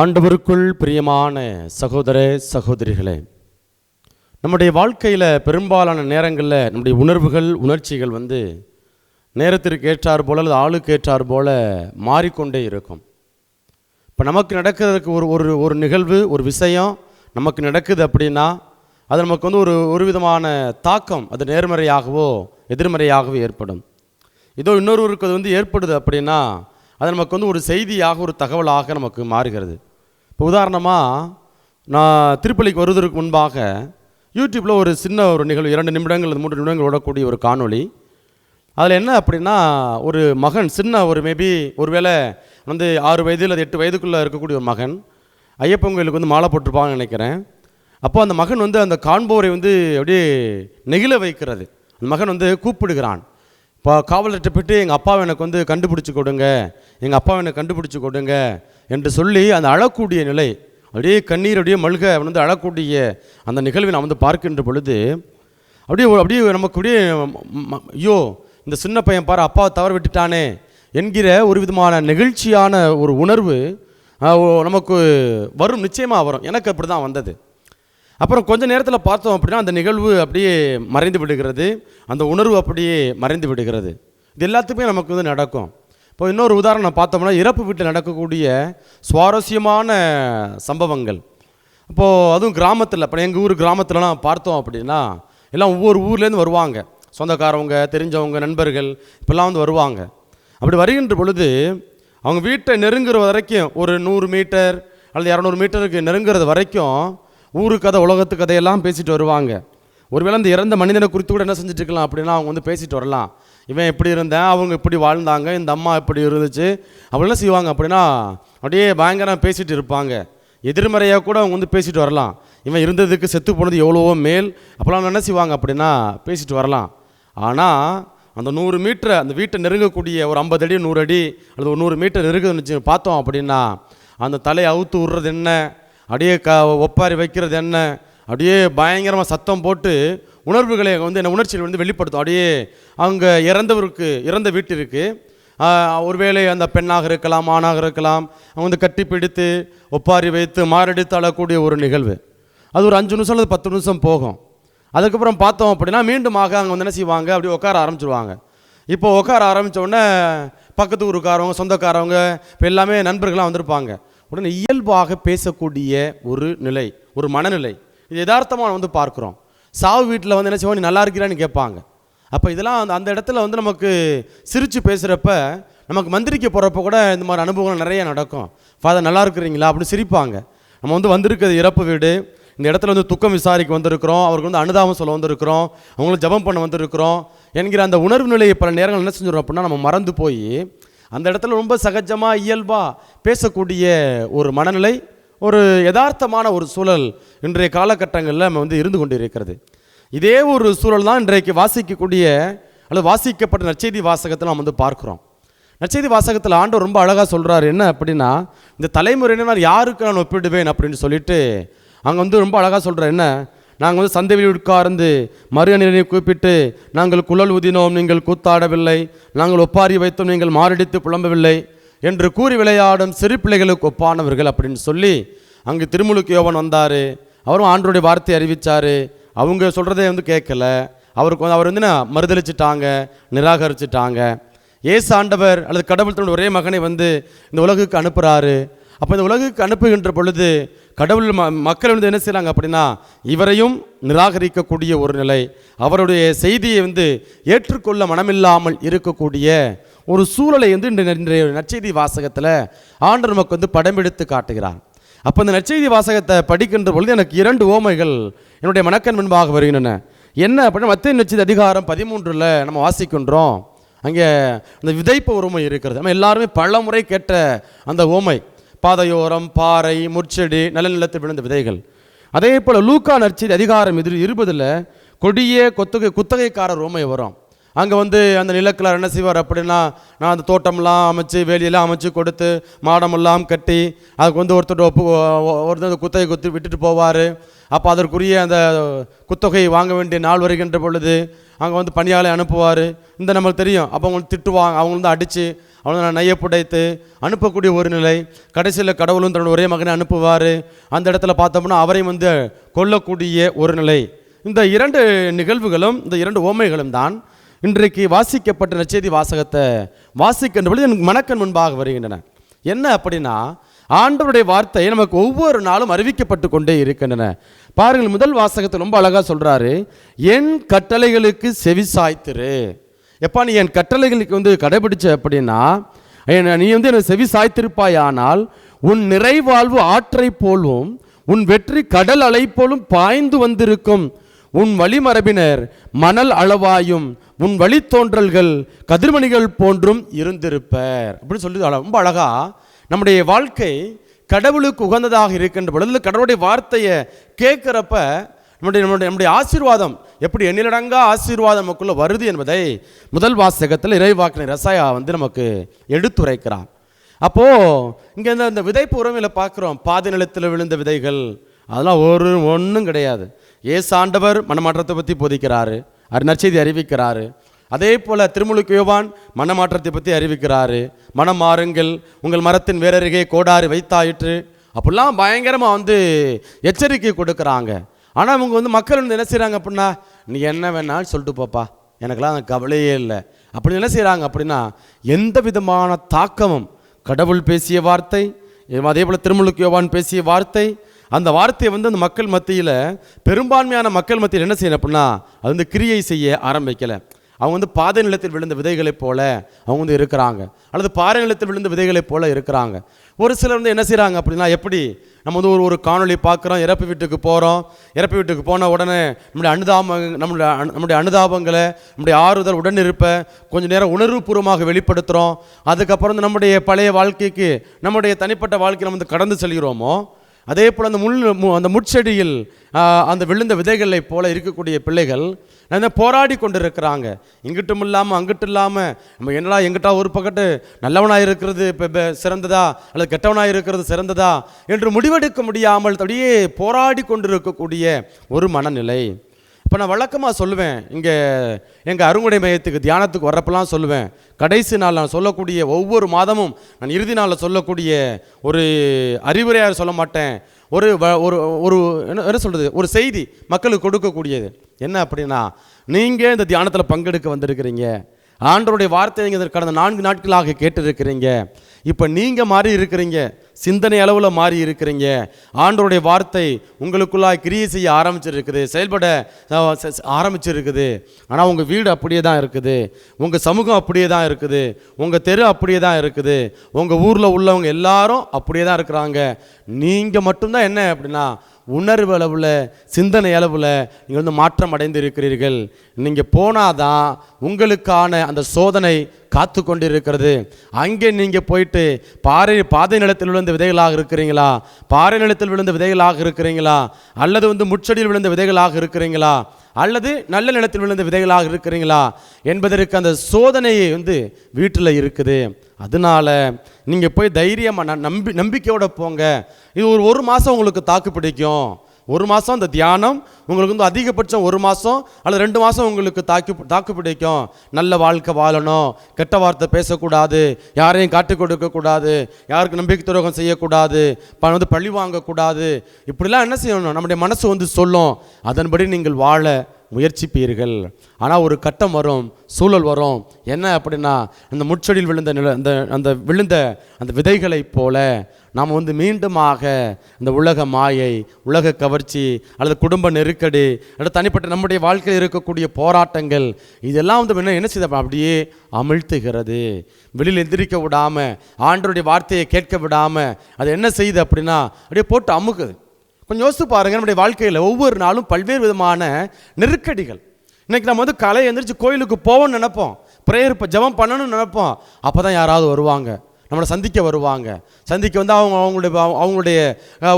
ஆண்டவருக்குள் பிரியமான சகோதர சகோதரிகளே, நம்முடைய வாழ்க்கையில் பெரும்பாலான நேரங்களில் நம்முடைய உணர்வுகள் உணர்ச்சிகள் நேரத்திற்கு ஏற்றார் போல் அல்லது ஆளுக்கு ஏற்றார் போல் மாறிக்கொண்டே இருக்கும். இப்போ நமக்கு நடக்கிறதுக்கு ஒரு நிகழ்வு, ஒரு விஷயம் நமக்கு நடக்குது அப்படின்னா அது நமக்கு ஒரு விதமான தாக்கம், அது நேர்மறையாகவோ எதிர்மறையாகவோ ஏற்படும். இதோ இன்னொருவருக்கு அது ஏற்படுது அப்படின்னா அது நமக்கு ஒரு செய்தியாக, ஒரு தகவலாக நமக்கு மாறுகிறது. இப்போ உதாரணமாக, நான் திருப்பலிக்கு வருவதற்கு முன்பாக யூடியூப்பில் ஒரு சின்ன நிகழ்வு, 2 நிமிடங்கள் 3 நிமிடங்கள் ஓடக்கூடிய ஒரு காணொளி. அதில் என்ன அப்படின்னா, ஒரு மகன், சின்ன மேபி ஒருவேளை 6 வயது அல்லது 8 வயதுக்குள்ளே இருக்கக்கூடிய ஒரு மகன் ஐயப்பன் கோயிலுக்கு மாலை போட்டிருப்பாங்கன்னு நினைக்கிறேன். அப்போ அந்த மகன் அந்த காண்போரை அப்படியே நெகிழ வைக்கிறது. அந்த மகன் கூப்பிடுகிறான். இப்போ காவலர்கிட்ட போய்ட்டு எங்கள் அப்பாவை எனக்கு கண்டுபிடிச்சி கொடுங்க, எங்கள் அப்பாவை எனக்கு கண்டுபிடிச்சி கொடுங்க என்று சொல்லி அந்த அழக்கூடிய நிலை, அப்படியே கண்ணீர் அப்படியே மல்க அழக்கூடிய அந்த நிகழ்வை நான் பார்க்கின்ற பொழுது அப்படியே நமக்கு அப்படியே ஐயோ இந்த சின்ன பையன் பாரு அப்பாவை தவற விட்டுட்டானே என்கிற ஒரு விதமான நெகிழ்ச்சியான ஒரு உணர்வு நமக்கு வரும், நிச்சயமாக வரும். எனக்கு அப்படி தான் வந்தது. அப்புறம் கொஞ்சம் நேரத்தில் பார்த்தோம் அப்படின்னா அந்த நிகழ்வு அப்படியே மறைந்து விடுகிறது, அந்த உணர்வு அப்படியே மறைந்து விடுகிறது. இது எல்லாத்துக்குமே நமக்கு நடக்கும். இப்போ இன்னொரு உதாரணம் பார்த்தோம்னா, இறப்பு வீட்டில் நடக்கக்கூடிய சுவாரஸ்யமான சம்பவங்கள். இப்போது அதுவும் கிராமத்தில், இப்போ எங்கள் ஊர் கிராமத்திலலாம் பார்த்தோம் அப்படின்னா எல்லாம் ஒவ்வொரு ஊர்லேருந்து வருவாங்க, சொந்தக்காரவங்க, தெரிஞ்சவங்க, நண்பர்கள் இப்போல்லாம் வருவாங்க. அப்படி வருகின்ற பொழுது அவங்க வீட்டை நெருங்குற வரைக்கும் ஒரு 100 மீட்டர் அல்லது 200 மீட்டருக்கு நெருங்குறது வரைக்கும் ஊரு கதை, உலகத்து கதையெல்லாம் பேசிட்டு வருவாங்க. ஒருவேளை அந்த இறந்த மனிதனை குறித்து கூட என்ன செஞ்சுட்டு இருக்கலாம் அப்படின்னா அவங்க பேசிட்டு வரலாம். இவன் எப்படி இருந்தேன், அவங்க இப்படி வாழ்ந்தாங்க, இந்த அம்மா இப்படி இருந்துச்சு அப்படிலாம் செய்வாங்க. அப்படின்னா அப்படியே பயங்கரம் பேசிட்டு இருப்பாங்க. எதிர்மறையாக கூட அவங்க பேசிட்டு வரலாம். இவன் இருந்ததுக்கு செத்து போனது எவ்வளவோ மேல் அப்போலாம் என்ன செய்வாங்க அப்படின்னா பேசிட்டு வரலாம். ஆனால் அந்த 100 மீட்டர் அந்த வீட்டை நெருங்கக்கூடிய ஒரு 50 அடி 100 அடி அல்லது ஒரு 100 மீட்டர் நெருங்குதுன்னு பார்த்தோம் அப்படின்னா அந்த தலையை அவுத்து விடுறது என்ன, அப்படியே ஒப்பாரி வைக்கிறது என்ன, அப்படியே பயங்கரமாக சத்தம் போட்டு உணர்வுகளை என்ன உணர்ச்சிகள் வெளிப்படுத்தும். அப்படியே அவங்க இறந்த வீட்டிற்கு ஒருவேளை அந்த பெண்ணாக இருக்கலாம், ஆணாக இருக்கலாம், அவங்க கட்டி பிடித்து ஒப்பாரி வைத்து மாரடித்து அழக்கூடிய ஒரு நிகழ்வு. அது ஒரு 5 நிமிஷம் அல்லது 10 நிமிஷம் போகும். அதுக்கப்புறம் பார்த்தோம் அப்படின்னா மீண்டுமாக அங்கே என்ன செய்வாங்க, அப்படியே உட்கார ஆரம்பிச்சிடுவாங்க. இப்போ உட்கார ஆரம்பித்தோடனே பக்கத்து ஊருக்காரவங்க, சொந்தக்காரவங்க, இப்போ எல்லாமே நண்பர்களாக வந்திருப்பாங்க. உடனே இயல்பாக பேசக்கூடிய ஒரு நிலை, ஒரு மனநிலை, இது யதார்த்தமாக பார்க்குறோம். சாவு வீட்டில் என்ன செய்வோம், நீ நல்லா இருக்கிறான்னு கேட்பாங்க. அப்போ இதெல்லாம் அந்த இடத்துல நமக்கு சிரித்து பேசுகிறப்ப, நமக்கு மந்திரிக்க போகிறப்ப கூட இந்த மாதிரி அனுபவங்கள் நிறைய நடக்கும். ஃபாதர் நல்லா இருக்கிறீங்களா அப்படின்னு சிரிப்பாங்க. நம்ம வந்திருக்கிறது இறப்பு வீடு, இந்த இடத்துல துக்கம் விசாரிக்க வந்திருக்கிறோம், அவருக்கு அனுதாபம் சொல்ல வந்திருக்கிறோம், அவங்களும் ஜபம் பண்ண வந்திருக்கிறோம் என்கிற அந்த உணர்வு நிலையை பல நேரங்கள் என்ன செஞ்சிடும் அப்படின்னா நம்ம மறந்து போய் அந்த இடத்துல ரொம்ப சகஜமாக இயல்பாக பேசக்கூடிய ஒரு மனநிலை, ஒரு யதார்த்தமான ஒரு சூழல் இன்றைய காலகட்டங்களில் நம்ம இருந்து கொண்டு இருக்கிறது. இதே ஒரு சூழல் தான் இன்றைக்கு வாசிக்கக்கூடிய அல்லது வாசிக்கப்பட்ட நற்செய்தி வாசகத்தில் நம்ம பார்க்குறோம். நற்செய்தி வாசகத்தில் ஆண்டவர் ரொம்ப அழகாக சொல்கிறார். என்ன அப்படின்னா, இந்த தலைமுறையினர் யாருக்கு நான் ஒப்பிடுவேன் அப்படின்னு சொல்லிட்டு அங்கே ரொம்ப அழகாக சொல்கிறார். என்ன, நாங்கள் சந்தையில் உட்கார்ந்து மறு அணியினை கூப்பிட்டு நாங்கள் குழல் ஊதினோம், நீங்கள் கூத்தாடவில்லை, நாங்கள் ஒப்பாரி வைத்தோம், நீங்கள் மாரடித்து புலம்பவில்லை என்று கூறி விளையாடும் சிறு பிள்ளைகளுக்கு ஒப்பானவர்கள் அப்படின்னு சொல்லி அங்கே திருமுழுக்கு யோவான் வந்தார். அவரும் ஆண்டவருடைய வார்த்தையை அறிவித்தார். அவங்க சொல்கிறதே கேட்கல. அவருக்கு அவர் மறுதளிச்சிட்டாங்க, நிராகரிச்சிட்டாங்க. இயேசு ஆண்டவர் அல்லது கடவுள் தன்னுடைய ஒரே மகனை இந்த உலகுக்கு அனுப்புகிறாரு. அப்போ இந்த உலகுக்கு அனுப்புகின்ற பொழுது கடவுள் மக்கள் என்ன செய்கிறாங்க அப்படின்னா இவரையும் நிராகரிக்கக்கூடிய ஒரு நிலை, அவருடைய செய்தியை ஏற்றுக்கொள்ள மனமில்லாமல் இருக்கக்கூடிய ஒரு சூழலை இன்றைய நற்செய்தி வாசகத்தில் ஆண்டவர் நமக்கு படம் எடுத்து காட்டுகிறார். அப்போ இந்த நற்செய்தி வாசகத்தை படிக்கின்ற பொழுது எனக்கு 2 ஓமைகள் என்னுடைய மனக்கண் முன்பாக வருகின்றன. என்ன அப்படின்னா, மத்தேயு நற்செய்தி அதிகாரம் 13 நம்ம வாசிக்கின்றோம். அங்கே அந்த விதைப்பு ஓமை இருக்கிறது. நம்ம எல்லாருமே பல முறை கேட்ட அந்த ஓமை, பாதையோரம் பாறை, முட்செடி, நல்ல நிலத்தில் விழுந்த விதைகள். அதே போல் லூக்கா நற்செய்தி அதிகாரம் 20 கொடிய குத்தகைக்காரர் ஓமை வரும். அங்கே அந்த நிலக்கிழார் என்ன செய்வார் அப்படின்னா, நான் அந்த தோட்டமெல்லாம் அமைச்சு வேலியெல்லாம் அமைச்சு கொடுத்து மாடமெல்லாம் கட்டி அதுக்கு ஒருத்தர் குத்தகை விட்டுட்டு போவார். அப்போ அதற்குரிய அந்த குத்தகை வாங்க வேண்டிய நாள் வருகின்ற பொழுது அங்கே பணியாளை அனுப்புவார். நம்மளுக்கு தெரியும். அப்போ அவங்க திட்டுவாங்க, அவங்க அடித்து அவனை நைய புடைத்து அனுப்பக்கூடிய ஒரு நிலை. கடைசியில் கடவுளும் தன்னோட ஒரே மகனை அனுப்புவார். அந்த இடத்துல பார்த்தோம்னா அவரையும் வந்து கொல்லக்கூடிய ஒரு நிலை. இந்த இரண்டு நிகழ்வுகளும், இந்த இரண்டு ஓமைகளும் தான் இன்றைக்கு வாசிக்கப்பட்ட நற்செய்தி வாசகத்தை வாசிக்கின்ற பொழுது எனக்கு மனக்கண் முன்பாக வருகின்றன. என்ன அப்படின்னா, ஆண்டவருடைய வார்த்தை நமக்கு ஒவ்வொரு நாளும் அறிவிக்கப்பட்டு கொண்டே இருக்கின்றன. பாருங்கள், முதல் வாசகத்தில் ரொம்ப அழகாக சொல்கிறாரு, என் கட்டளைகளுக்கு செவி சாய்த்திரு. எப்பா நீ என் கட்டளைகளுக்கு வந்து கடைபிடிச்ச அப்படின்னா, நீ வந்து எனக்கு செவி சாய்த்திருப்பாயானால் உன் நிறைவாழ்வு ஆற்றை போலும் உன் வெற்றி கடல் அலை போலும் பாய்ந்து வந்திருக்கும். உன் வழிமரபினர் மணல் அளவாயும் உன் வழித்தோன்றல்கள் கதிர்மணிகள் போன்றும் இருந்திருப்பர் அப்படின்னு சொல்லி ரொம்ப அழகா நம்முடைய வாழ்க்கை கடவுளுக்கு உகந்ததாக இருக்கின்ற பொழுது கடவுளுடைய வார்த்தையை கேட்குறப்ப நம்முடைய ஆசீர்வாதம் எப்படி எண்ணிலடங்கா ஆசீர்வாதம் நமக்குள்ள வருது என்பதை முதல் வாசகத்தில் இறைவாக்கினர் எசாயா வந்து நமக்கு எடுத்துரைக்கிறார். அப்போது இங்கே இந்த விதைப்பு உறவில் பார்க்குறோம், பாதி நிலத்தில் விழுந்த விதைகள் அதெல்லாம் ஒன்றும் கிடையாது. இயேசு ஆண்டவர் மனமாற்றத்தை பற்றி போதிக்கிறாரு, நற்செய்தி அறிவிக்கிறாரு. அதே போல் திருமுழுக்கு யோவான் மனமாற்றத்தை பற்றி அறிவிக்கிறாரு. மனம் மாறுங்கள், உங்கள் மரத்தின் வேறருகே கோடாரி வைத்தாயிற்று, அப்படிலாம் பயங்கரமாக வந்து எச்சரிக்கை கொடுக்குறாங்க. ஆனால் அவங்க வந்து மக்கள் வந்து என்ன செய்கிறாங்க அப்படின்னா, நீ என்ன வேணாலும் சொல்லிட்டு போப்பா, எனக்கெல்லாம் அந்த கவலையே இல்லை அப்படின்னு என்ன செய்கிறாங்க அப்படின்னா, எந்த விதமான தாக்கமும் கடவுள் பேசிய வார்த்தை, அதே போல் திருமுழுக்கு யோவான் பேசிய வார்த்தை, அந்த வார்த்தையை வந்து அந்த மக்கள் மத்தியில், பெரும்பான்மையான மக்கள் மத்தியில் என்ன செய்யணும் அப்படின்னா, அது வந்து கிரியை செய்ய ஆரம்பிக்கலை. அவங்க வந்து பாதை நிலத்தில் விழுந்த விதைகளைப் போல அவங்க வந்து இருக்கிறாங்க, அல்லது பாறை நிலத்தில் விழுந்த விதைகளைப் போல இருக்கிறாங்க. ஒரு சிலர் வந்து என்ன செய்கிறாங்க அப்படின்னா, எப்படி நம்ம வந்து ஒரு காணொலி பார்க்குறோம், இறப்பு வீட்டுக்கு போகிறோம், இறப்பு வீட்டுக்கு போன உடனே நம்முடைய அனுதாபங்களை, நம்முடைய ஆறுதல் உடனிருப்பை கொஞ்சம் நேரம் உணர்வுபூர்வமாக வெளிப்படுத்துகிறோம். அதுக்கப்புறம் வந்து நம்முடைய பழைய வாழ்க்கைக்கு, நம்முடைய தனிப்பட்ட வாழ்க்கை நம்ம வந்து கடந்து செல்கிறோமோ, அதே போல் அந்த முட்செடியில் அந்த விழுந்த விதைகளை போல இருக்கக்கூடிய பிள்ளைகள் போராடி கொண்டு இருக்கிறாங்க. இங்கிட்டும் இல்லாமல் அங்கிட்டும் இல்லாமல், நம்ம என்னடா எங்கிட்டா ஒரு பக்கத்து நல்லவனாக இருக்கிறது இப்போ சிறந்ததா அல்லது கெட்டவனாக இருக்கிறது சிறந்ததா என்று முடிவெடுக்க முடியாமல் அப்படியே போராடி கொண்டு இருக்கக்கூடிய ஒரு மனநிலை. இப்போ நான் வழக்கமாக சொல்லுவேன், இங்கே எங்கள் அருங்குடை மையத்துக்கு தியானத்துக்கு வர்றப்பெல்லாம் சொல்லுவேன், கடைசி நாள் நான் சொல்லக்கூடிய ஒவ்வொரு மாதமும் நான் இறுதி நாளில் சொல்லக்கூடிய ஒரு அறிவுரையாக சொல்ல மாட்டேன், ஒரு ஒரு என்ன சொல்கிறது, ஒரு செய்தி மக்களுக்கு கொடுக்கக்கூடியது. என்ன அப்படின்னா, நீங்கள் இந்த தியானத்தில் பங்கெடுக்க வந்திருக்கிறீங்க, ஆண்டவருடைய வார்த்தை நீங்கள் கடந்த 4 நாட்களாக கேட்டிருக்கிறீங்க, இப்போ நீங்கள் மாறி இருக்கிறீங்க, சிந்தனை அளவில் மாறி இருக்கிறீங்க, ஆண்டவருடைய வார்த்தை உங்களுக்குள்ளாக கிரியை செய்ய ஆரம்பிச்சிருக்குது, செயல்பட ஆரம்பிச்சிருக்குது. ஆனால் உங்கள் வீடு அப்படியே தான் இருக்குது, உங்கள் சமூகம் அப்படியே தான் இருக்குது, உங்கள் தெரு அப்படியே தான் இருக்குது, உங்கள் ஊரில் உள்ளவங்க எல்லாரும் அப்படியே தான் இருக்கிறாங்க. நீங்கள் மட்டும்தான் என்ன அப்படின்னா உணர்வு அளவில், சிந்தனை அளவில் நீங்கள் வந்து மாற்றம் அடைந்து இருக்கிறீர்கள். நீங்கள் போனாதான் உங்களுக்கான அந்த சோதனை காத்து கொண்டு இருக்கிறது. அங்கே நீங்கள் போயிட்டு பாதை நிலத்தில் விழுந்த விதைகளாக இருக்கிறீங்களா, பாறை நிலத்தில் விழுந்த விதைகளாக இருக்கிறீங்களா, அல்லது வந்து முட்செடியில் விழுந்த விதைகளாக இருக்கிறீங்களா, அல்லது நல்ல நிலத்தில் விழுந்த விதைகளாக இருக்கிறீங்களா என்பதற்கு அந்த சோதனையை வந்து வீட்டில் இருக்குது. அதனால நீங்கள் போய் தைரியமாக நம்பிக்கையோடு போங்க. இது ஒரு மாதம் உங்களுக்கு தாக்கு பிடிக்கும். ஒரு மாதம் இந்த தியானம் உங்களுக்கு வந்து அதிகபட்சம் 1 மாதம் அல்லது 2 மாதம் உங்களுக்கு தாக்கு பிடிக்கும். நல்ல வாழ்க்கை வாழணும், கெட்ட வார்த்தை பேசக்கூடாது, யாரையும் காட்டி கொடுக்கக்கூடாது, யாருக்கு நம்பிக்கை துரோகம் செய்யக்கூடாது, வந்து பழி வாங்கக்கூடாது, இப்படிலாம் என்ன செய்யணும் நம்முடைய மனசு வந்து சொல்லும். அதன்படி நீங்கள் வாழ முயற்சிப்பீர்கள். ஆனால் ஒரு கட்டம் வரும், சூழல் வரும். என்ன அப்படின்னா, அந்த முட்செடியில் விழுந்த அந்த விதைகளைப் போல நாம் வந்து மீண்டுமாக இந்த உலக மாயை, உலக கவர்ச்சி அல்லது குடும்ப நெருக்கடி அல்லது தனிப்பட்ட நம்முடைய வாழ்க்கையில் இருக்கக்கூடிய போராட்டங்கள், இதெல்லாம் வந்து என்ன செய்த அப்படியே அமிழ்த்துகிறது. வெளியில் எந்திரிக்க விடாமல், ஆண்டவருடைய வார்த்தையை கேட்க விடாமல் அது என்ன செய்யுது அப்படின்னா அப்படியே போட்டு அமுக்குது. கொஞ்சம் யோசித்து பாருங்கள், நம்முடைய வாழ்க்கையில் ஒவ்வொரு நாளும் பல்வேறு விதமான நெருக்கடிகள். இன்றைக்கி நம்ம வந்து காலையில் எழுந்திரிச்சு கோயிலுக்கு போவோம்னு நினைப்போம், ப்ரேயர் இப்போ ஜெபம் பண்ணணும்னு நினைப்போம். அப்போ தான் யாராவது வருவாங்க, நம்மளை சந்திக்க வருவாங்க. சந்திக்க வந்து அவங்களுடைய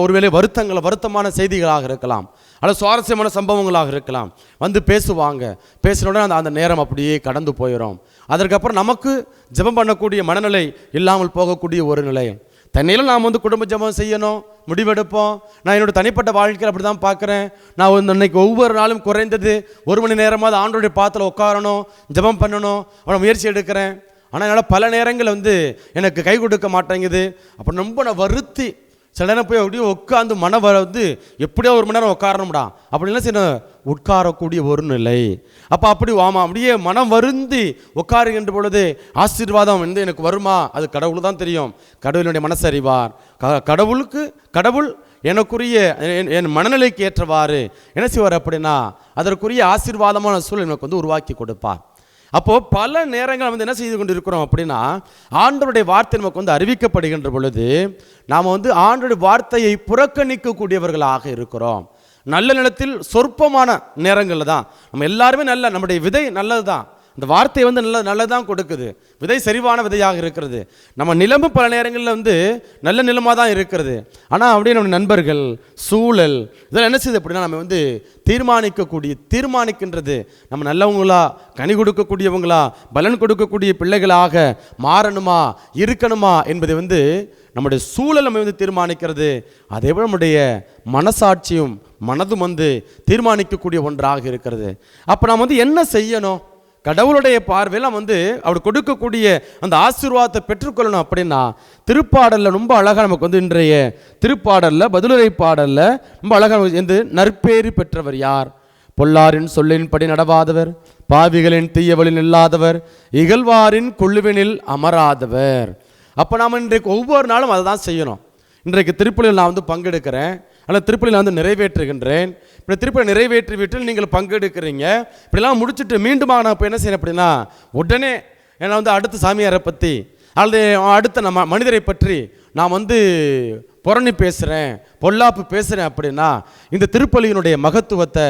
ஒருவேளை வருத்தமான செய்திகளாக இருக்கலாம், அல்லது சுவாரஸ்யமான சம்பவங்களாக இருக்கலாம். வந்து பேசுவாங்க, பேசின உடனே அந்த நேரம் அப்படியே கடந்து போயிடும். அதற்கப்புறம் நமக்கு ஜெபம் பண்ணக்கூடிய மனநிலை இல்லாமல் போகக்கூடிய ஒரு நிலை. தன்னையிலும் நாம் வந்து குடும்ப ஜெபம் செய்யணும், முடிவெடுப்போம். நான் என்னோடய தனிப்பட்ட வாழ்க்கையில் அப்படி தான் பார்க்குறேன். நான் வந்து இன்னைக்கு ஒவ்வொரு நாளும் குறைந்தது 1 மணி நேரமாவது ஆண்டவருடைய பாதத்தில் உட்காரணும், ஜெபம் பண்ணணும், அவனை முயற்சி எடுக்கிறேன். ஆனால் என்னால் பல நேரங்கள் வந்து எனக்கு கை கொடுக்க மாட்டேங்குது. அப்போ ரொம்ப நான் வருத்தி சில நேரம் போய் அப்படியே உட்காந்து வந்து எப்படியோ ஒரு மணி நேரம் உட்காரணும்டா அப்படின்லாம் சில உட்காரக்கூடிய ஒரு நிலை. அப்போ அப்படி அப்படியே மனம் வருந்தி உட்காருகின்ற பொழுது ஆசீர்வாதம் வந்து எனக்கு வருமா? அது கடவுள் தான் தெரியும். கடவுளுடைய மனசு அறிவார். கடவுள் எனக்குரிய என் மனநிலைக்கு ஏற்றவாறு என்ன செய்வார் அப்படின்னா அதற்குரிய ஆசீர்வாதமான சூழல் எனக்கு வந்து உருவாக்கி கொடுப்பார். அப்போது பல நேரங்கள் வந்து என்ன செய்து கொண்டு இருக்கிறோம் அப்படின்னா ஆண்டவருடைய வார்த்தை நமக்கு வந்து அறிவிக்கப்படுகின்ற பொழுது நாம் வந்து ஆண்டவருடைய வார்த்தையை புறக்கணிக்கக்கூடியவர்களாக இருக்கிறோம். நல்ல நிலத்தில் சொற்பமான நேரங்களில் தான் நம்ம எல்லாருமே நம்முடைய விதை நல்லது தான், இந்த வார்த்தை வந்து நல்லதான் கொடுக்குது, விதை சரிவான விதையாக இருக்கிறது. நம்ம நிலமும் பல நேரங்களில் வந்து நல்ல நிலமாக தான் இருக்கிறது. ஆனால் அப்படியே நம்ம நண்பர்கள் சூழல் இதெல்லாம் என்ன செய்யுது அப்படின்னா நம்ம வந்து தீர்மானிக்கின்றது நம்ம நல்லவங்களா, கனி கொடுக்கக்கூடியவங்களா, பலன் கொடுக்கக்கூடிய பிள்ளைகளாக மாறணுமா இருக்கணுமா என்பதை வந்து நம்முடைய சூழல் நம்ம வந்து தீர்மானிக்கிறது. அதே போல் நம்முடைய மனசாட்சியும் மனதும் வந்து தீர்மானிக்கக்கூடிய ஒன்றாக இருக்கிறது. அப்போ நாம் வந்து என்ன செய்யணும்? கடவுளுடைய பார்வையில் நம்ம வந்து அவர் கொடுக்கக்கூடிய அந்த ஆசீர்வாதத்தை பெற்றுக்கொள்ளணும் அப்படின்னா திருப்பாடலில் ரொம்ப அழகாக நமக்கு வந்து இன்றைய திருப்பாடலில் பதிலுரை பாடலில் ரொம்ப அழகாக வந்து நற்பேறு பெற்றவர் யார்? பொல்லாரின் சொல்லின்படி நடவாதவர், பாவிகளின் தீயவழில் இல்லாதவர், இகழ்வாரின் குழுவினில் அமராதவர். அப்போ நாம் இன்றைக்கு ஒவ்வொரு நாளும் அதை தான் செய்யணும். இன்றைக்கு திருப்பலியில் நான் வந்து பங்கெடுக்கிறேன், அல்லது திருப்பலியில் நான் வந்து நிறைவேற்றுகின்றேன். இப்படி திருப்பலி நிறைவேற்றி விட்டு நீங்கள் பங்கெடுக்கிறீங்க. இப்படிலாம் முடிச்சுட்டு மீண்டும் நான் இப்போ என்ன செய்யணும் அப்படின்னா உடனே ஏன்னா வந்து அடுத்த சாமியாரை பற்றி அல்லது அடுத்த நம்ம மனிதரை பற்றி நான் வந்து புரணி பேசுகிறேன், பொல்லாப்பு பேசுகிறேன் அப்படின்னா இந்த திருப்பலியினுடைய மகத்துவத்தை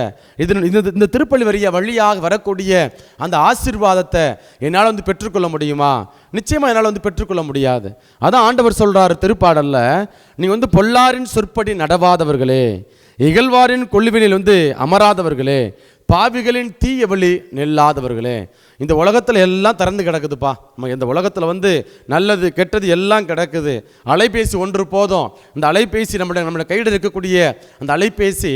இந்த திருப்பலி வழியாக வரக்கூடிய அந்த ஆசீர்வாதத்தை என்னால் வந்து பெற்றுக்கொள்ள முடியுமா? நிச்சயமாக என்னால் வந்து பெற்றுக்கொள்ள முடியாது. அதான் ஆண்டவர் சொல்கிறார் திருப்பாடல்ல, நீ வந்து பொல்லாரின் சொற்படி நடவாதவர்களே, இகழ்வாரின் கொள்ளுவினில் வந்து அமராதவர்களே, பாவிகளின் தீய வழி நில்லாதவர்களே. இந்த உலகத்தில் எல்லாம் திறந்து கிடக்குதுப்பா. நம்ம இந்த உலகத்தில் வந்து நல்லது கெட்டது எல்லாம் கிடக்குது. அலைபேசி ஒன்று போதும். இந்த அலைபேசி நம்மளுடைய கையில் இருக்கக்கூடிய அந்த அலைபேசி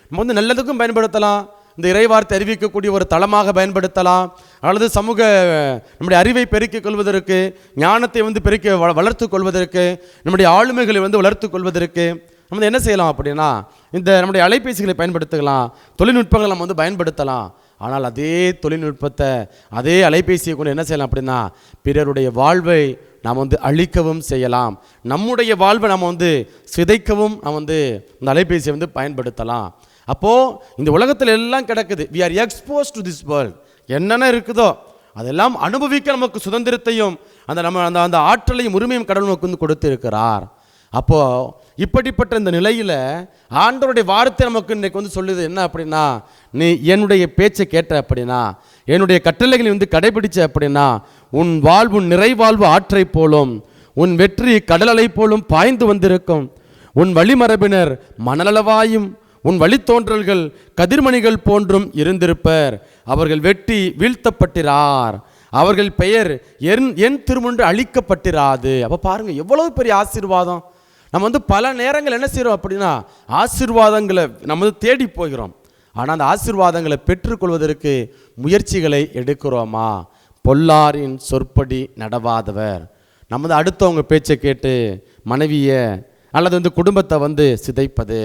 நம்ம வந்து நல்லதுக்கும் பயன்படுத்தலாம், இந்த இறைவார்த்தை அறிவிக்கக்கூடிய ஒரு தளமாக பயன்படுத்தலாம், அல்லது சமூக நம்முடைய அறிவை பெருக்கிக் கொள்வதற்கு, ஞானத்தை வந்து வளர்த்து கொள்வதற்கு, நம்முடைய ஆளுமைகளை வந்து வளர்த்து கொள்வதற்கு நம்ம என்ன செய்யலாம் அப்படின்னா இந்த நம்முடைய அலைபேசிகளை பயன்படுத்தலாம், தொழில்நுட்பங்களை நம்ம வந்து பயன்படுத்தலாம். ஆனால் அதே தொழில்நுட்பத்தை அதே அலைபேசியை கொண்டு என்ன செய்யலாம் அப்படின்னா பிறருடைய வாழ்வை நாம் வந்து அழிக்கவும் செய்யலாம், நம்முடைய வாழ்வை நம்ம வந்து சிதைக்கவும் நம்ம வந்து இந்த அலைபேசியை வந்து பயன்படுத்தலாம். அப்போது இந்த உலகத்தில் எல்லாம் கிடக்குது. we are exposed to this world. என்னென்ன இருக்குதோ அதெல்லாம் அனுபவிக்க நமக்கு சுதந்திரத்தையும் அந்த ஆற்றலையும் உரிமையும் கடவுள் நமக்கு வந்து கொடுத்து இருக்கிறார். அப்போது இப்படிப்பட்ட இந்த நிலையில் ஆண்டவருடைய வார்த்தை நமக்கு இன்றைக்கு வந்து சொல்லுது என்ன அப்படின்னா, நீ என்னுடைய பேச்சை கேட்ட அப்படின்னா, என்னுடைய கட்டளைகளை வந்து கடைபிடிச்ச அப்படின்னா உன் நிறைவாழ்வு ஆற்றை போலும், உன் வெற்றி கடலலை போலும் பாய்ந்து வந்திருக்கும். உன் வழிமரபினர் மணலளவாயும் உன் வழித்தோன்றல்கள் கதிர்மணிகள் போன்றும் இருந்திருப்பர். அவர்கள் வெட்டி வீழ்த்தப்பட்டிரார், அவர்கள் பெயர் என் திருமுன்று அழிக்கப்பட்டிராது. அப்போ பாருங்கள் எவ்வளவு பெரிய ஆசீர்வாதம். நம்ம வந்து பல நேரங்கள் என்ன செய்கிறோம் அப்படின்னா ஆசீர்வாதங்களை நம்ம வந்து தேடி போகிறோம். ஆனால் அந்த ஆசீர்வாதங்களை பெற்றுக்கொள்வதற்கு முயற்சிகளை எடுக்கிறோமா? பொல்லாரின் சொற்படி நடவாதவர். நம்ம வந்து அடுத்தவங்க பேச்சை கேட்டு மனைவியை அல்லது வந்து குடும்பத்தை வந்து சிதைப்பது,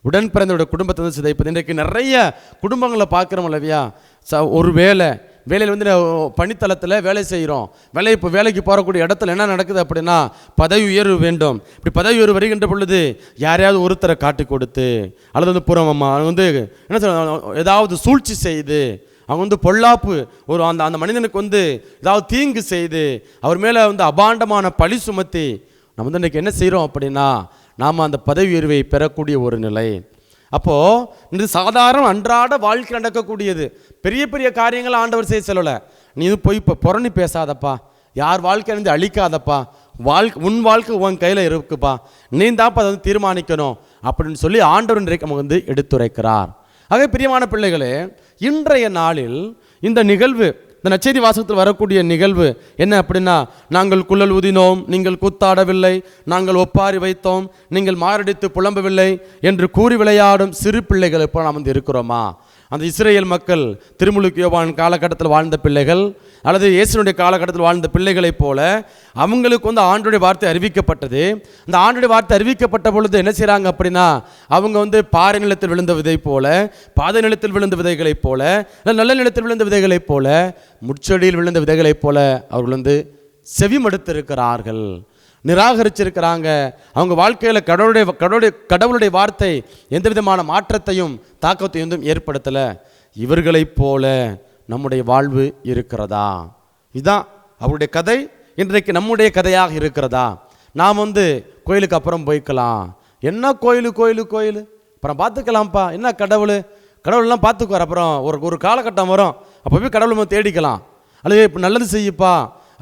உடன் பிறந்தோட குடும்பத்தை வந்து சிதைப்பது. இன்றைக்கு நிறைய குடும்பங்களை பார்க்குறோம் இல்லையா? ஒரு வேலையில் வந்து பணித்தளத்தில் வேலை செய்கிறோம், வேலைக்கு போகக்கூடிய இடத்துல என்ன நடக்குது அப்படின்னா பதவி உயர்வு வேண்டும். இப்படி பதவி உயர்வு வருகின்ற பொழுது யாரையாவது ஒருத்தரை காட்டி கொடுத்து அல்லது வந்து புறமம்மா வந்து என்ன சொல்ல ஏதாவது சூழ்ச்சி செய்து அவங்க வந்து பொல்லாப்பு அந்த மனிதனுக்கு வந்து ஏதாவது தீங்கு செய்து அவர் மேலே வந்து அபாண்டமான பழி சுமத்தி நம்ம வந்து இன்றைக்கி என்ன செய்கிறோம் அப்படின்னா நாம் அந்த பதவி உயர்வை பெறக்கூடிய ஒரு நிலை. அப்போது இது சாதாரண அன்றாட வாழ்க்கை நடக்கக்கூடியது. பெரிய பெரிய காரியங்களை ஆண்டவர் செய்ய சொல்லலை. நீ இது போய் இப்போ புறணி பேசாதப்பா, யார் வாழ்க்கை வந்து அழிக்காதப்பா, உன் வாழ்க்கை உன் கையில் இருக்குப்பா, நீ தான்ப்பா அதை வந்து தீர்மானிக்கணும் அப்படின்னு சொல்லி ஆண்டவர் இன்றைக்கு நமக்கு வந்து எடுத்துரைக்கிறார். ஆக பிரியமான பிள்ளைகளே, இன்றைய நாளில் இந்த நிகழ்வு, இந்த நற்செய்தி வாசகத்தில் வரக்கூடிய நிகழ்வு என்ன அப்படின்னா, நாங்கள் குழல் ஊதினோம், நீங்கள் கூத்தாடவில்லை, நாங்கள் ஒப்பாரி வைத்தோம், நீங்கள் மாரடித்து புலம்பவில்லை என்று கூறி விளையாடும் சிறு பிள்ளைகள் இப்போ நாம் வந்து இருக்கிறோமா? அந்த இஸ்ரேல் மக்கள் திருமுழுக்கு யோவான் காலகட்டத்தில் வாழ்ந்த பிள்ளைகள் அல்லது இயேசுனுடைய காலகட்டத்தில் வாழ்ந்த பிள்ளைகளைப் போல அவங்களுக்கு வந்து ஆண்டவருடைய வார்த்தை அறிவிக்கப்பட்டது. அந்த ஆண்டவருடைய வார்த்தை அறிவிக்கப்பட்ட பொழுது என்ன செய்கிறாங்க அப்படின்னா, அவங்க வந்து பாறை நிலத்தில் விழுந்த விதை போல, பாதை நிலத்தில் விழுந்த விதைகளைப் போல, நல்ல நிலத்தில் விழுந்த விதைகளைப் போல, முட்செடியில் விழுந்த விதைகளைப் போல அவர்கள் வந்து செவிமடுத்திருக்கிறார்கள், நிராகரிச்சிருக்கிறாங்க. அவங்க வாழ்க்கையில் கடவுளுடைய வார்த்தை எந்த விதமான மாற்றத்தையும் தாக்கத்தையும் ஏற்படுத்தலை. இவர்களைப் போல நம்முடைய வாழ்வு இருக்கிறதா? இதுதான் அவருடைய கதை. இன்றைக்கு நம்முடைய கதையாக இருக்கிறதா? நாம் வந்து கோயிலுக்கு அப்புறம் போய்க்கலாம், என்ன கோயில் அப்புறம் பார்த்துக்கலாம்ப்பா, என்ன கடவுள்லாம் பார்த்துக்குவார், அப்புறம் ஒரு காலகட்டம் வரும், அப்போ போய் கடவுளை தேடிக்கலாம், அல்லது இப்போ நல்லது செய்யுப்பா,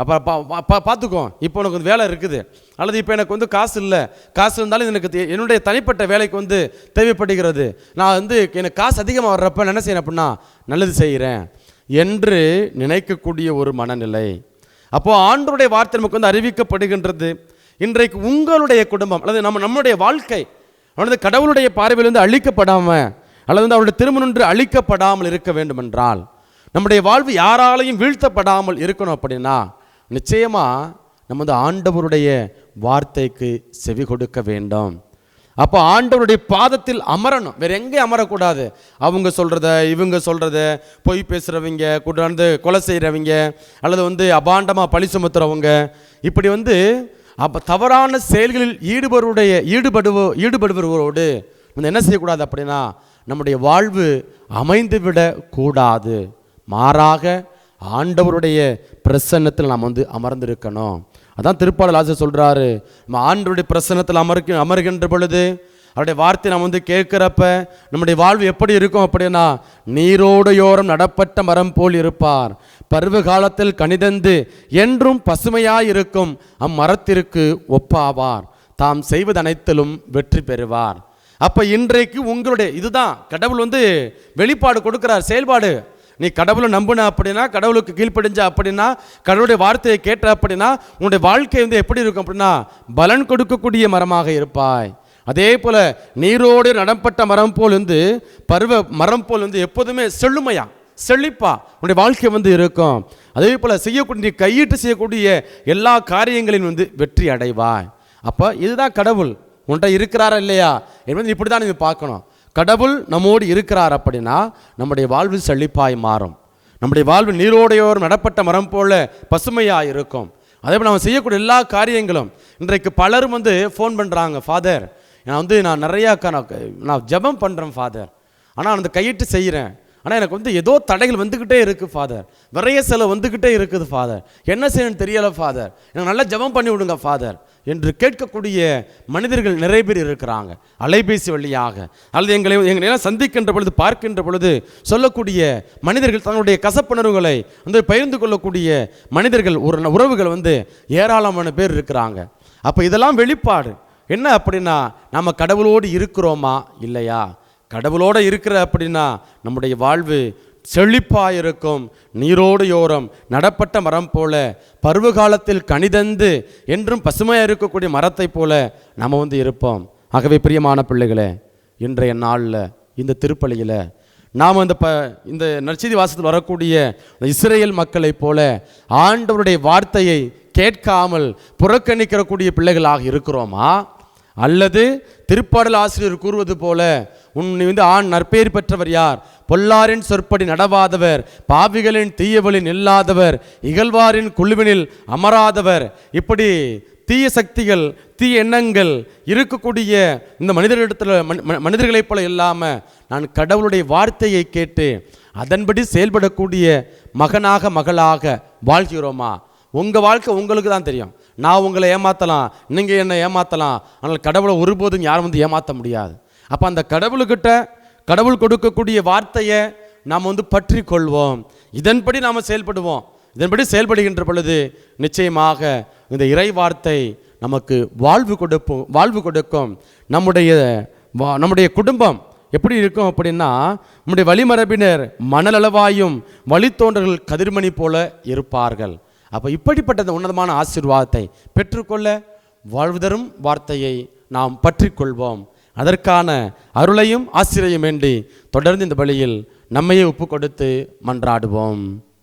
அப்போ பார்த்துக்கோ, இப்போ உனக்கு வந்து வேலை இருக்குது, அல்லது இப்போ எனக்கு வந்து காசு இல்லை, காசு இருந்தாலும் எனக்கு என்னுடைய தனிப்பட்ட வேலைக்கு வந்து தேவைப்படுகிறது, நான் வந்து எனக்கு காசு அதிகமாக வர்றப்ப என்ன செய்யணும் அப்படின்னா நல்லது செய்கிறேன் என்று நினைக்கக்கூடிய ஒரு மனநிலை. அப்போது ஆண்டவருடைய வார்த்தை நமக்கு வந்து அறிவிக்கப்படுகின்றது. இன்றைக்கு உங்களுடைய குடும்பம் அல்லது நம்முடைய வாழ்க்கை வந்து கடவுளுடைய பார்வையில் வந்து அழிக்கப்படாமல் அல்லது வந்து அவருடைய திருமணன்று அழிக்கப்படாமல் இருக்க வேண்டும் என்றால், நம்முடைய வாழ்வு யாராலையும் வீழ்த்தப்படாமல் இருக்கணும் அப்படின்னா, நிச்சயமாக நம்ம வந்து ஆண்டவருடைய வார்த்தைக்கு செவி கொடுக்க வேண்டும். அப்போ ஆண்டவருடைய பாதத்தில் அமரணும், வேற எங்கே அமரக்கூடாது. அவங்க சொல்கிறத இவங்க சொல்கிறத, பொய் பேசுகிறவங்க, வந்து கொலை செய்கிறவங்க, அல்லது வந்து அபாண்டமாக பழி சுமத்துறவங்க, இப்படி வந்து அப்போ தவறான செயல்களில் ஈடுபடுபவரோடு வந்து என்ன செய்யக்கூடாது அப்படின்னா, நம்முடைய வாழ்வு அமைந்துவிடக்கூடாது. மாறாக ஆண்டவருடைய பிரசன்னத்தில் நாம் வந்து அமர்ந்திருக்கணும். அதான் திருப்பாடல் ஆசிரியர் சொல்கிறாரு, நம்ம ஆண்டவருடைய பிரசன்னத்தில் அமர்கின்ற பொழுது அவருடைய வார்த்தை நாம் வந்து கேட்குறப்ப நம்முடைய வாழ்வு எப்படி இருக்கும் அப்படின்னா, நீரோடையோரம் நடப்பட்ட மரம் போல் இருப்பார், பருவ காலத்தில் கனிதந்து என்றும் பசுமையாயிருக்கும் அம்மரத்திற்கு ஒப்பாவார், தாம் செய்வது அனைத்திலும் வெற்றி பெறுவார். அப்போ இன்றைக்கு உங்களுடைய இதுதான் கடவுள் வந்து வெளிப்பாடு கொடுக்குறார், செயல்பாடு. நீ கடவுளை நம்பின அப்படின்னா, கடவுளுக்கு கீழ்ப்படிஞ்ச அப்படின்னா, கடவுளுடைய வார்த்தையை கேட்ட அப்படின்னா, உன்னுடைய வாழ்க்கை வந்து எப்படி இருக்கும் அப்படின்னா பலன் கொடுக்கக்கூடிய மரமாக இருப்பாய். அதே போல் நீரோடு நடப்பட்ட மரம் போல் வந்து மரம் போல் வந்து எப்போதுமே செழிப்பா உன்னுடைய வாழ்க்கை வந்து இருக்கும். அதே போல் செய்யக்கூடிய கையிட்டு செய்யக்கூடிய எல்லா காரியங்களையும் வந்து வெற்றி அடைவாய். அப்போ இதுதான் கடவுள் உன்கிட்ட இருக்கிறாரா இல்லையா என்பது இப்படி தான் நீங்கள் பார்க்கணும். கடவுள் நம்மோடு இருக்கிறார் அப்படின்னா நம்முடைய வாழ்வு செழிப்பாய் மாறும், நம்முடைய வாழ்வு நீரோடையோர் நடப்பட்ட மரம் போல பசுமையாக இருக்கும். அதே போல் நம்ம செய்யக்கூடிய எல்லா காரியங்களும், இன்றைக்கு பலரும் வந்து ஃபோன் பண்ணுறாங்க, ஃபாதர் நான் நிறையா நான் ஜெபம் பண்ணுறேன் ஃபாதர், ஆனால் அந்த கையிட்டு செய்கிறேன், ஆனால் எனக்கு வந்து ஏதோ தடைகள் வந்துக்கிட்டே இருக்குது ஃபாதர், நிறைய செலவு வந்துக்கிட்டே இருக்குது ஃபாதர், என்ன செய்யணும்னு தெரியலை ஃபாதர், எனக்கு நல்லா ஜெபம் பண்ணி விடுங்க ஃபாதர் என்று கேட்கக்கூடிய மனிதர்கள் நிறைய பேர் இருக்கிறாங்க. அலைபேசி வழியாக அல்லது எங்களை சந்திக்கின்ற பொழுது பார்க்கின்ற பொழுது சொல்லக்கூடிய மனிதர்கள், தன்னுடைய கசப்புணர்வுகளை வந்து பகிர்ந்து கொள்ளக்கூடிய மனிதர்கள், உறவுகள் வந்து ஏராளமான பேர் இருக்கிறாங்க. அப்போ இதெல்லாம் வெளிப்பாடு என்ன அப்படின்னா, நம்ம கடவுளோடு இருக்கிறோமா இல்லையா? கடவுளோடு இருக்கிற அப்படின்னா நம்முடைய வாழ்வு செழிப்பாக இருக்கும், நீரோடையோரம் நடப்பட்ட மரம் போல, பருவகாலத்தில் கனிதந்து என்றும் பசுமையாக இருக்கக்கூடிய மரத்தை போல நம்ம வந்து இருப்போம். ஆகவே பிரியமான பிள்ளைகளே, இன்றைய நாளில் இந்த திருப்பலியில் நாம் இந்த நற்செய்தி வாசத்தில் வரக்கூடிய இஸ்ரேல் மக்களைப் போல ஆண்டவருடைய வார்த்தையை கேட்காமல் புறக்கணிக்கக்கூடிய பிள்ளைகளாக இருக்கிறோமா? அல்லது திருப்பாடல் ஆசிரியர் கூறுவது போல, உன்னை வந்து ஆண் நற்பெயர் பெற்றவர் யார், பொல்லாரின் சொற்படி நடவாதவர், பாவிகளின் தீயவழில் நில்லாதவர், இகழ்வாரின் குழுவினில் அமராதவர், இப்படி தீய சக்திகள் தீய எண்ணங்கள் இருக்கக்கூடிய இந்த மனிதர்களைப் போல இல்லாமல் நான் கடவுளுடைய வார்த்தையை கேட்டு அதன்படி செயல்படக்கூடிய மகளாக வாழ்கிறோமா? உங்கள் வாழ்க்கை உங்களுக்கு தான் தெரியும். நான் உங்களை ஏமாற்றலாம், நீங்கள் என்னை ஏமாற்றலாம், ஆனால் கடவுளை ஒருபோதும் யாரும் வந்து ஏமாற்ற முடியாது. அப்போ அந்த கடவுள் கொடுக்கக்கூடிய வார்த்தையை நாம் வந்து பற்றி கொள்வோம், இதன்படி நாம் செயல்படுவோம். இதன்படி செயல்படுகின்ற பொழுது நிச்சயமாக இந்த இறை வார்த்தை நமக்கு வாழ்வு கொடுக்கும். நம்முடைய குடும்பம் எப்படி இருக்கும் அப்படின்னா, நம்முடைய வழிமரபினர் மணலளவாயும் வழித்தோன்றர்கள் கதிர்மணி போல இருப்பார்கள். அப்போ இப்படிப்பட்ட இந்த உன்னதமான ஆசீர்வாதத்தை பெற்றுக்கொள்ள வாழ்வு தரும் வார்த்தையை நாம் பற்றி கொள்வோம். அதற்கான அருளையும் ஆசிரியம் வேண்டி தொடர்ந்து இந்த பலியில் நம்மையே ஒப்பு கொடுத்து மன்றாடுவோம்.